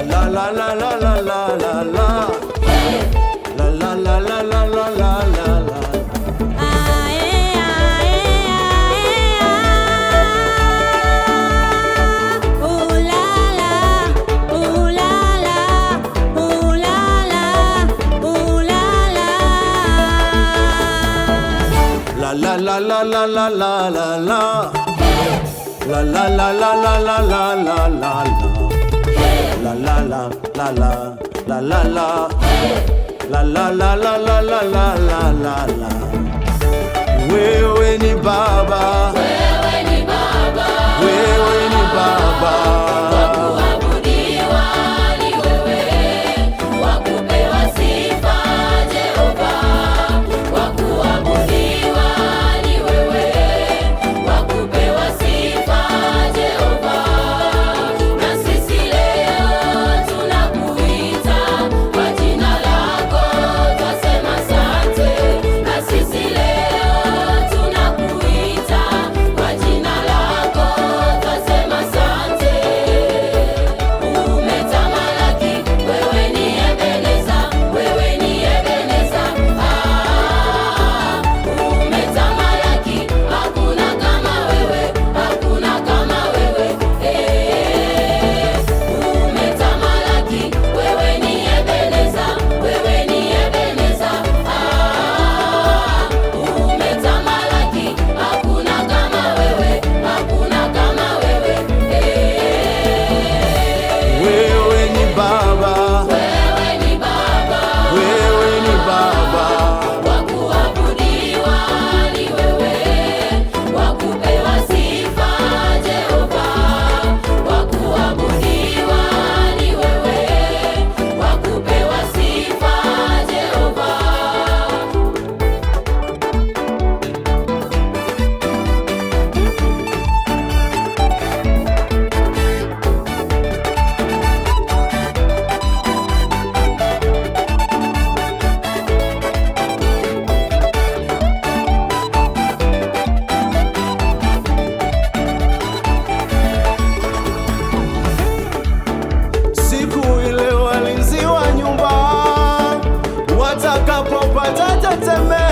la la la la la la la la. La la la la la la la la la. La la la la la la la la. La la la la la la la la la. La la la la la la la la. La la la la la la la la la la. Wewe ni Baba, wewe ni Baba, wewe ni Baba. Wakuabudiwa ni wewe, wakupewa sifa Jehova. Wakuabudiwa ni wewe, wakupewa sifa Jehova. Na sisi leo tunakuita kwa jina lako, twasema asante. Na sisi leo tunakuita kwa jina lako, twasema asante. Umetamalaki, wewe ni Ebeneza, wewe ni Ebeneza. Umetamalaki, hakuna kama wewe, hakuna kama wewe. Umetamalaki, wewe ni Ebeneza, wewe ni Ebeneza. Umetamalaki, hakuna kama wewe, hakuna kama wewe. Wewe ni Baba, Wewe ni Baba, wewe ni Baba. wakuabudiwa ni wewe, wakupewa sifa Jehova. Wakuabudiwa ni wewe, wakupewa sifa Jehova. Siku ile walinzi wa nyumba watakapopata tetemeko